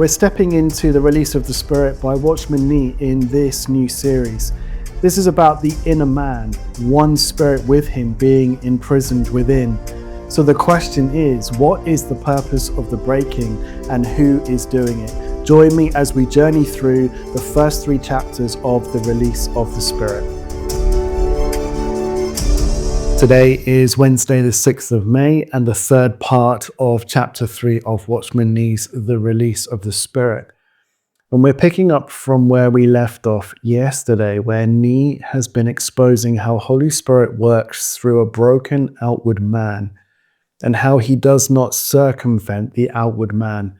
We're stepping into the release of the Spirit by Watchman Nee in this new series. This is about the inner man, one spirit with him being imprisoned within. So the question is, what is the purpose of the breaking and who is doing it? Join me as we journey through the first 3 chapters of the release of the Spirit. Today is Wednesday, the 6th of May, and the third part of chapter 3 of Watchman Nee's The Release of the Spirit. And we're picking up from where we left off yesterday, where Nee has been exposing how Holy Spirit works through a broken outward man, and how he does not circumvent the outward man,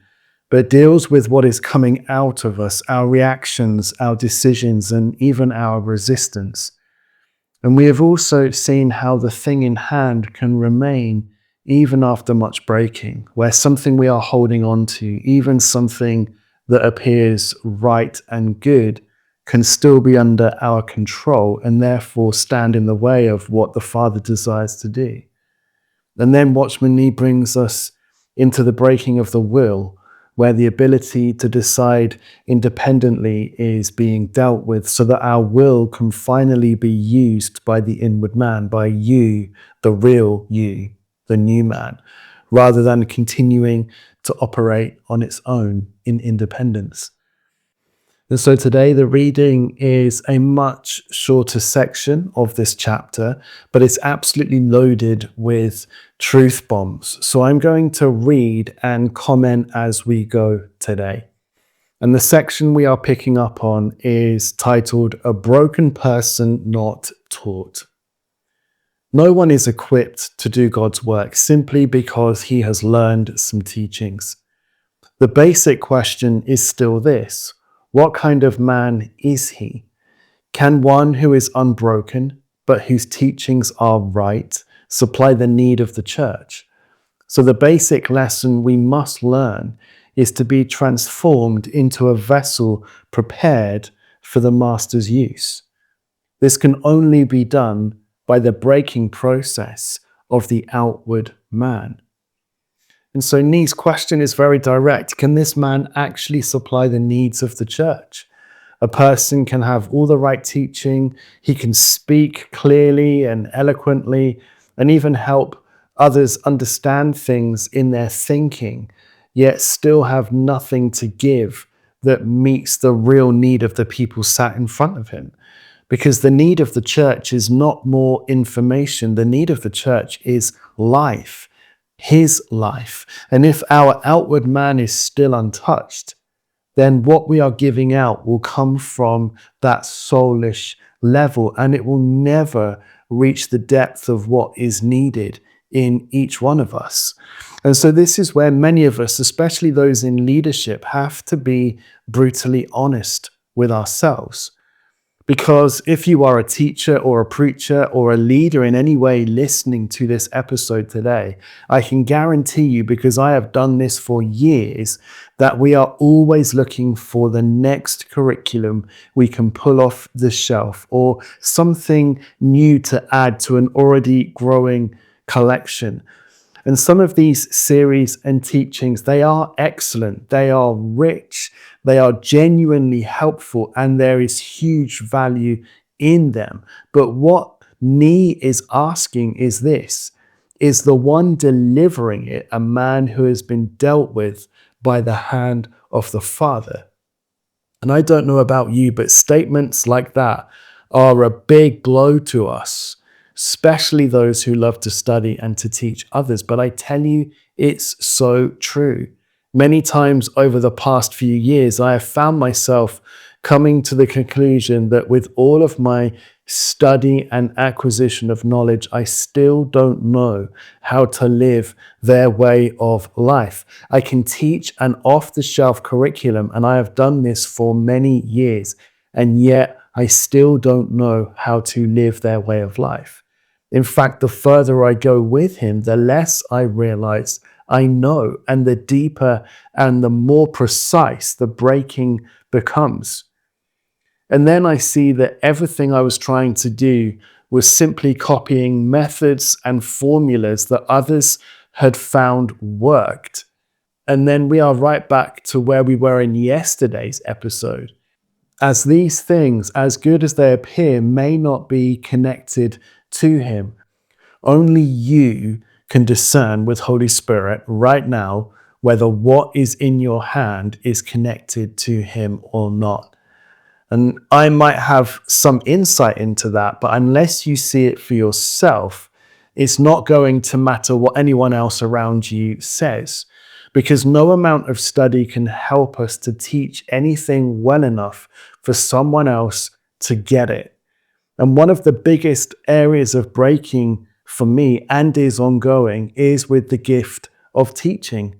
but deals with what is coming out of us, our reactions, our decisions, and even our resistance. And we have also seen how the thing in hand can remain even after much breaking, where something we are holding on to, even something that appears right and good, can still be under our control and therefore stand in the way of what the Father desires to do. And then Watchman Nee brings us into the breaking of the will, where the ability to decide independently is being dealt with so that our will can finally be used by the inward man, by you, the real you, the new man, rather than continuing to operate on its own in independence. And so today the reading is a much shorter section of this chapter, but it's absolutely loaded with truth bombs. So I'm going to read and comment as we go today. And the section we are picking up on is titled, A Broken Person Not Taught. No one is equipped to do God's work simply because he has learned some teachings. The basic question is still this. What kind of man is he? Can one who is unbroken, but whose teachings are right, supply the need of the church? So the basic lesson we must learn is to be transformed into a vessel prepared for the master's use. This can only be done by the breaking process of the outward man. And so Nee's question is very direct. Can this man actually supply the needs of the church? A person can have all the right teaching, he can speak clearly and eloquently, and even help others understand things in their thinking, yet still have nothing to give that meets the real need of the people sat in front of him. Because the need of the church is not more information, the need of the church is life. His life. And if our outward man is still untouched, then what we are giving out will come from that soulish level, and it will never reach the depth of what is needed in each one of us. And so this is where many of us, especially those in leadership, have to be brutally honest with ourselves. Because if you are a teacher or a preacher or a leader in any way listening to this episode today, I can guarantee you, because I have done this for years, that we are always looking for the next curriculum we can pull off the shelf or something new to add to an already growing collection. And some of these series and teachings, they are excellent, they are rich, they are genuinely helpful, and there is huge value in them. But what Nee is asking is this, is the one delivering it a man who has been dealt with by the hand of the Father? And I don't know about you, but statements like that are a big blow to us, especially those who love to study and to teach others. But I tell you, it's so true. Many times over the past few years, I have found myself coming to the conclusion that with all of my study and acquisition of knowledge, I still don't know how to live their way of life. I can teach an off-the-shelf curriculum, and I have done this for many years, and yet I still don't know how to live their way of life. In fact, the further I go with him, the less I realize I know, and the deeper and the more precise the breaking becomes. And then I see that everything I was trying to do was simply copying methods and formulas that others had found worked. And then we are right back to where we were in yesterday's episode. As these things, as good as they appear, may not be connected to him, only you can discern with Holy Spirit right now whether what is in your hand is connected to him or not. And I might have some insight into that, but unless you see it for yourself, it's not going to matter what anyone else around you says, because no amount of study can help us to teach anything well enough for someone else to get it. And one of the biggest areas of breaking for me, and is ongoing, is with the gift of teaching.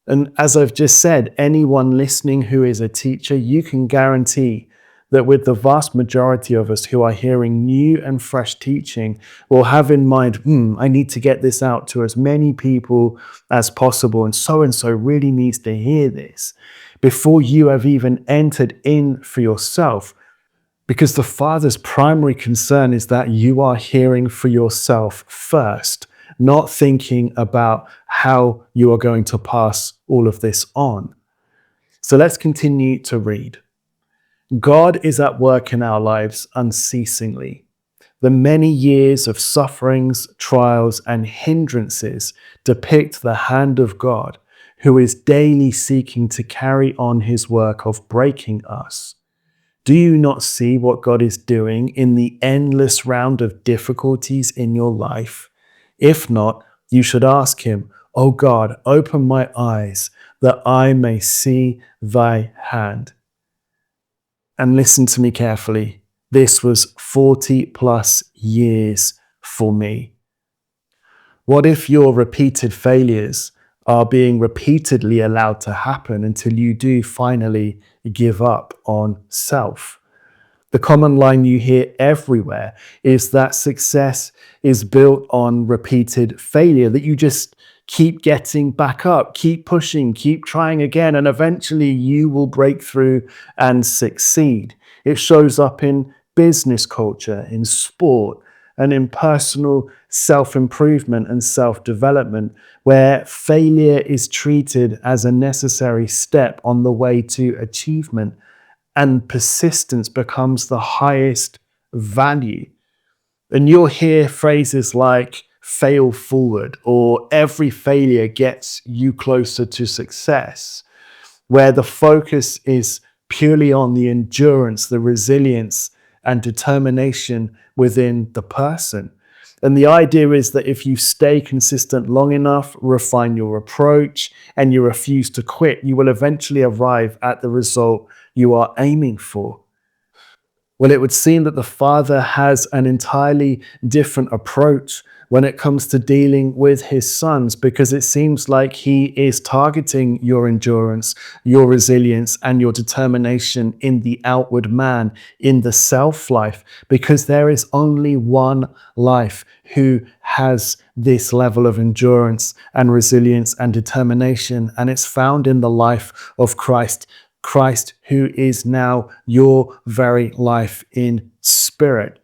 And as I've just said, anyone listening who is a teacher, you can guarantee that with the vast majority of us who are hearing new and fresh teaching, will have in mind, I need to get this out to as many people as possible. And so really needs to hear this before you have even entered in for yourself. Because the Father's primary concern is that you are hearing for yourself first, not thinking about how you are going to pass all of this on. So let's continue to read. God is at work in our lives unceasingly. The many years of sufferings, trials, and hindrances depict the hand of God, who is daily seeking to carry on his work of breaking us. Do you not see what God is doing in the endless round of difficulties in your life? If not, you should ask him, "O God, open my eyes that I may see thy hand." And listen to me carefully. This was 40 plus years for me. What if your repeated failures are being repeatedly allowed to happen until you do finally give up on self? The common line you hear everywhere is that success is built on repeated failure, that you just keep getting back up, keep pushing, keep trying again, and eventually you will break through and succeed. It shows up in business culture, in sport, and in personal self-improvement and self-development, where failure is treated as a necessary step on the way to achievement, and persistence becomes the highest value. And you'll hear phrases like fail forward or every failure gets you closer to success, where the focus is purely on the endurance, the resilience, and determination within the person. And the idea is that if you stay consistent long enough, refine your approach, and you refuse to quit, you will eventually arrive at the result you are aiming for. Well, it would seem that the Father has an entirely different approach when it comes to dealing with his sons, because it seems like he is targeting your endurance, your resilience, and your determination in the outward man, in the self life, because there is only one life who has this level of endurance and resilience and determination, and it's found in the life of Christ. Christ, who is now your very life in spirit.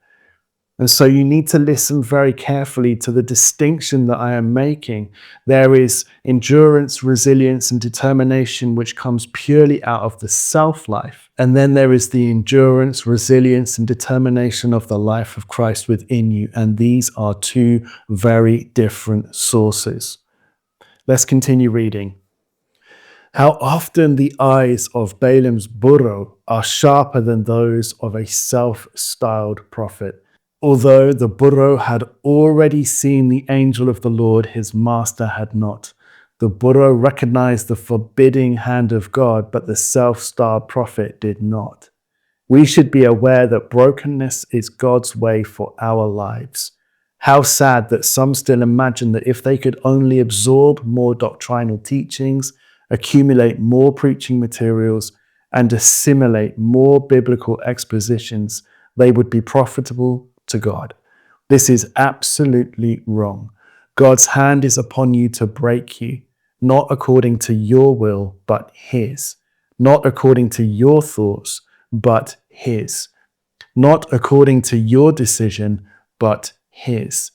And so you need to listen very carefully to the distinction that I am making. There is endurance, resilience, and determination, which comes purely out of the self life. And then there is the endurance, resilience, and determination of the life of Christ within you. And these are two very different sources. Let's continue reading. How often the eyes of Balaam's burro are sharper than those of a self-styled prophet. Although the burro had already seen the angel of the Lord, his master had not. The burro recognized the forbidding hand of God, but the self-styled prophet did not. We should be aware that brokenness is God's way for our lives. How sad that some still imagine that if they could only absorb more doctrinal teachings, accumulate more preaching materials, and assimilate more biblical expositions, they would be profitable to God. This is absolutely wrong. God's hand is upon you to break you, not according to your will, but his. Not according to your thoughts, but his. Not according to your decision, but his.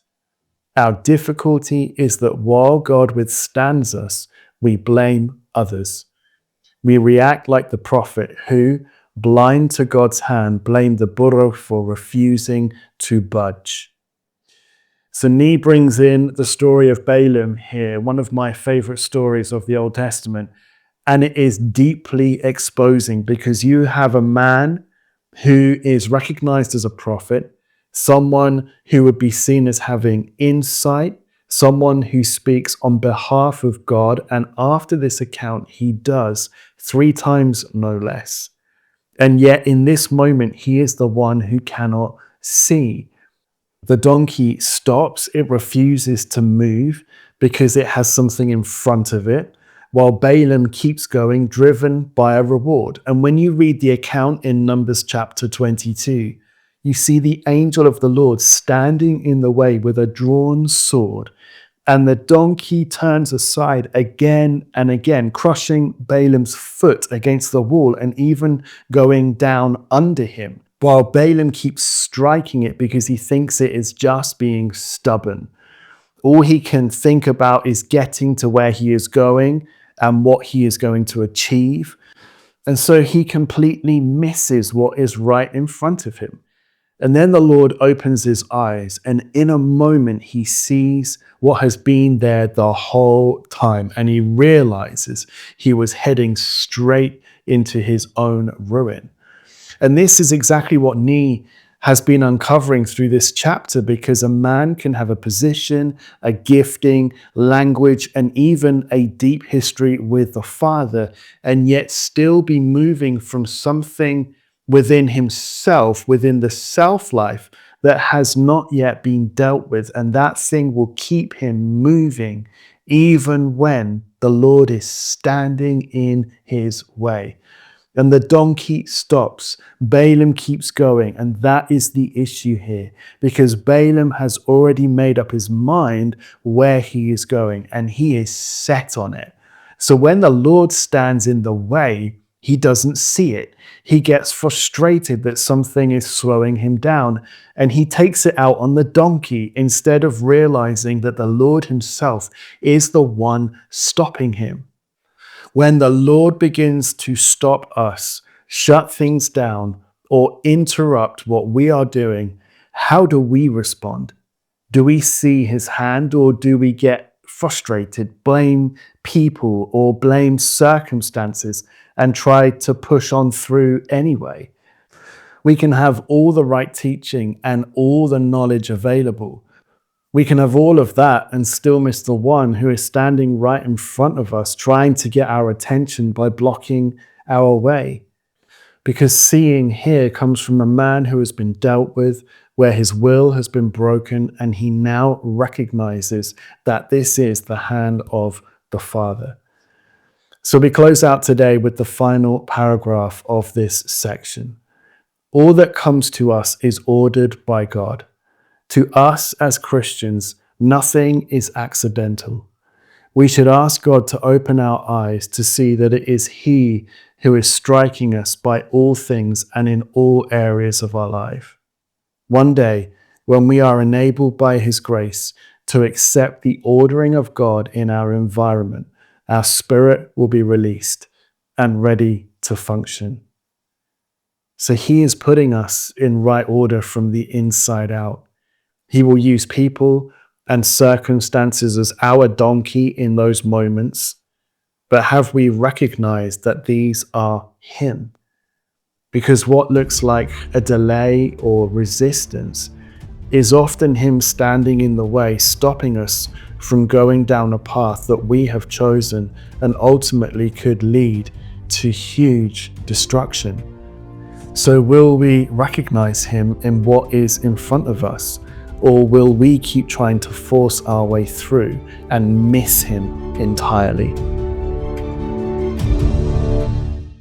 Our difficulty is that while God withstands us, we blame others. We react like the prophet who, blind to God's hand, blamed the burro for refusing to budge. So Nee brings in the story of Balaam here, one of my favorite stories of the Old Testament. And it is deeply exposing because you have a man who is recognized as a prophet, someone who would be seen as having insight, someone who speaks on behalf of God. And after this account, he does 3 times, no less. And yet in this moment, he is the one who cannot see. The donkey stops, it refuses to move because it has something in front of it, while Balaam keeps going, driven by a reward. And when you read the account in Numbers chapter 22, you see the angel of the Lord standing in the way with a drawn sword, and the donkey turns aside again and again, crushing Balaam's foot against the wall and even going down under him, while Balaam keeps striking it because he thinks it is just being stubborn. All he can think about is getting to where he is going and what he is going to achieve. And so he completely misses what is right in front of him. And then the Lord opens his eyes, and in a moment he sees what has been there the whole time, and he realizes he was heading straight into his own ruin. And this is exactly what Nee has been uncovering through this chapter, because a man can have a position, a gifting, language, and even a deep history with the Father, and yet still be moving from something within himself, within the self-life that has not yet been dealt with. And that thing will keep him moving even when the Lord is standing in his way. And the donkey stops. Balaam keeps going. And that is the issue here, because Balaam has already made up his mind where he is going, and he is set on it. So when the Lord stands in the way, he doesn't see it. He gets frustrated that something is slowing him down, and he takes it out on the donkey instead of realizing that the Lord himself is the one stopping him. When the Lord begins to stop us, shut things down, or interrupt what we are doing, how do we respond? Do we see his hand, or do we get frustrated, blame people or blame circumstances, and try to push on through anyway? We can have all the right teaching and all the knowledge available. We can have all of that and still miss the one who is standing right in front of us, trying to get our attention by blocking our way. Because seeing here comes from a man who has been dealt with, where his will has been broken, and he now recognizes that this is the hand of the Father. So we close out today with the final paragraph of this section. All that comes to us is ordered by God. To us as Christians, nothing is accidental. We should ask God to open our eyes to see that it is He who is striking us by all things and in all areas of our life. One day, when we are enabled by His grace to accept the ordering of God in our environment, our spirit will be released and ready to function. So He is putting us in right order from the inside out. He will use people and circumstances as our donkey in those moments. But have we recognized that these are Him? Because what looks like a delay or resistance is often Him standing in the way, stopping us from going down a path that we have chosen and ultimately could lead to huge destruction. So will we recognize Him in what is in front of us? Or will we keep trying to force our way through and miss Him entirely?